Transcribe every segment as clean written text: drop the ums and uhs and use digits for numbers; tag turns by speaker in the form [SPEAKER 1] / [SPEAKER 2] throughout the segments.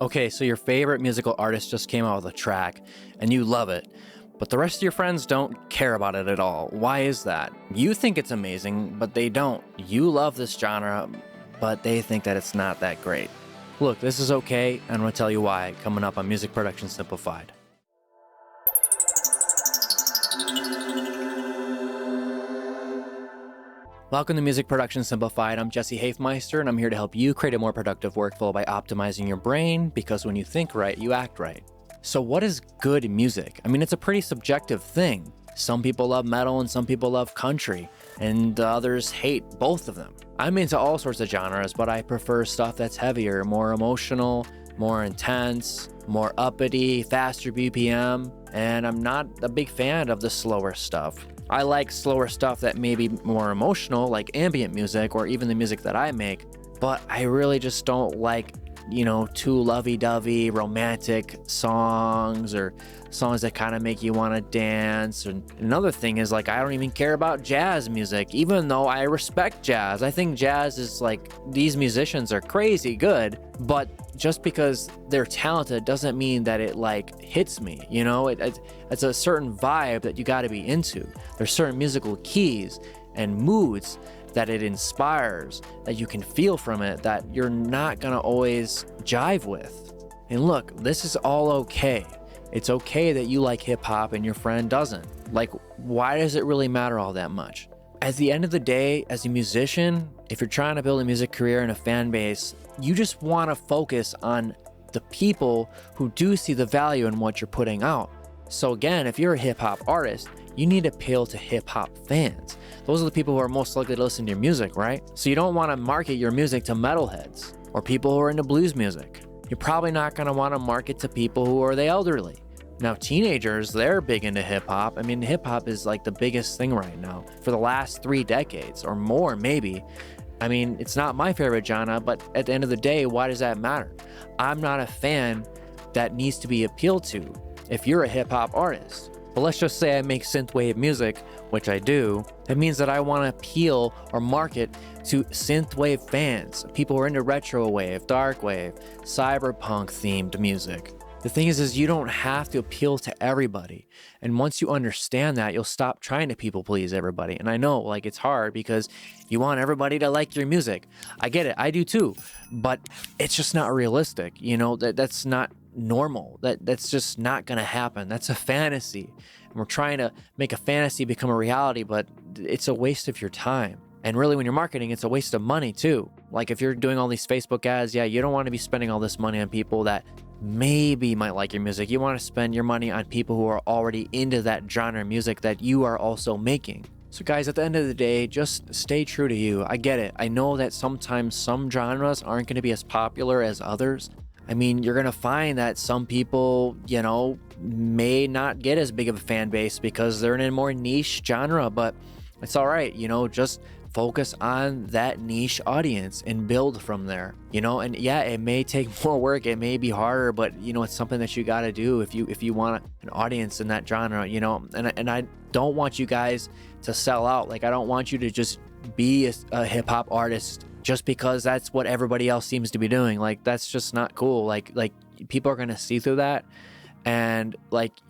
[SPEAKER 1] Okay, so your favorite musical artist just came out with a track and you love it, but the rest of your friends don't care about it at all. Why is that? You think it's amazing, but they don't. You love this genre, but they think that it's not that great. Look, this is okay, and I'm going to tell you why coming up on Music Production Simplified. Welcome to Music Production Simplified. I'm Jesse Hafmeister, and I'm here to help you create a more productive workflow by optimizing your brain, because when you think right, you act right. So what is good music? I mean, it's a pretty subjective thing. Some people love metal and some people love country, and others hate both of them. I'm into all sorts of genres, but I prefer stuff that's heavier, more emotional, more intense, more uppity, faster BPM, and I'm not a big fan of the slower stuff. I like slower stuff that may be more emotional, like ambient music or even the music that I make, but I really just don't like, too lovey-dovey romantic songs or songs that kind of make you want to dance. And another thing is, I don't even care about jazz music, even though I respect jazz. I think jazz is these musicians are crazy good, but just because they're talented doesn't mean that it hits me. It's a certain vibe that you got to be into. There's certain musical keys and moods that it inspires, that you can feel from it, that you're not gonna always jive with. And look, this is all okay. It's okay that you like hip hop and your friend doesn't. Why does it really matter all that much? At the end of the day, as a musician, if you're trying to build a music career and a fan base, you just wanna focus on the people who do see the value in what you're putting out. So again, if you're a hip hop artist, you need to appeal to hip hop fans. Those are the people who are most likely to listen to your music, right? So you don't want to market your music to metalheads or people who are into blues music. You're probably not going to want to market to people who are the elderly. Now, teenagers, they're big into hip hop. I mean, hip hop is the biggest thing right now for the last 3 decades or more, maybe. I mean, it's not my favorite genre, but at the end of the day, why does that matter? I'm not a fan that needs to be appealed to if you're a hip hop artist. But let's just say I make synthwave music, which I do. That means that I want to appeal or market to synthwave fans, people who are into retro wave, dark wave, cyberpunk themed music. The thing is you don't have to appeal to everybody. And once you understand that, you'll stop trying to people please everybody. And I know it's hard because you want everybody to like your music. I get it. I do too. But it's just not realistic. That's not normal. That's just not going to happen. That's a fantasy. And we're trying to make a fantasy become a reality, but it's a waste of your time. And really, when you're marketing, it's a waste of money too. If you're doing all these Facebook ads, you don't want to be spending all this money on people that maybe might like your music. You want to spend your money on people who are already into that genre of music that you are also making. So guys, at the end of the day, just stay true to you. I get it. I know that sometimes some genres aren't going to be as popular as others. I mean, you're going to find that some people, may not get as big of a fan base because they're in a more niche genre, but it's all right. Just focus on that niche audience and build from there, and yeah, it may take more work. It may be harder, but it's something that you got to do if you want an audience in that genre, and I don't want you guys to sell out. I don't want you to just be a hip hop artist just because that's what everybody else seems to be doing. That's just not cool. People are going to see through that. And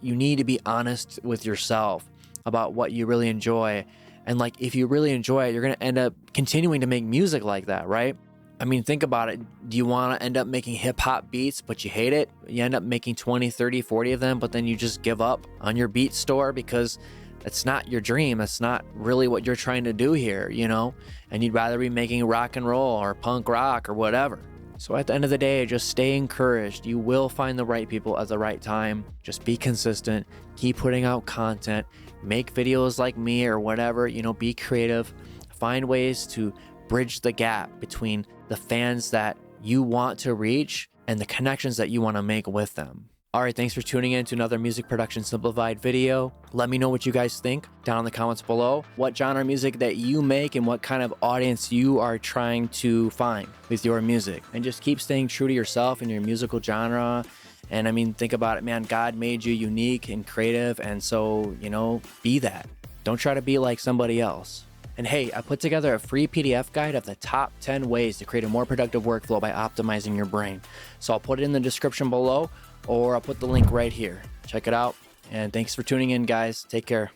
[SPEAKER 1] you need to be honest with yourself about what you really enjoy. And if you really enjoy it, you're going to end up continuing to make music like that, right? I mean, think about it. Do you want to end up making hip hop beats, but you hate it? You end up making 20, 30, 40 of them, but then you just give up on your beat store because it's not your dream. That's not really what you're trying to do here, and you'd rather be making rock and roll or punk rock or whatever. So at the end of the day, just stay encouraged. You will find the right people at the right time. Just be consistent, keep putting out content, make videos like me or whatever, be creative, find ways to bridge the gap between the fans that you want to reach and the connections that you want to make with them. All right, thanks for tuning in to another Music Production Simplified video. Let me know what you guys think down in the comments below. What genre of music that you make and what kind of audience you are trying to find with your music. And just keep staying true to yourself and your musical genre. And I mean, think about it, man. God made you unique and creative. And so, be that. Don't try to be like somebody else. And hey, I put together a free PDF guide of the top 10 ways to create a more productive workflow by optimizing your brain. So I'll put it in the description below, or I'll put the link right here. Check it out. And thanks for tuning in, guys. Take care.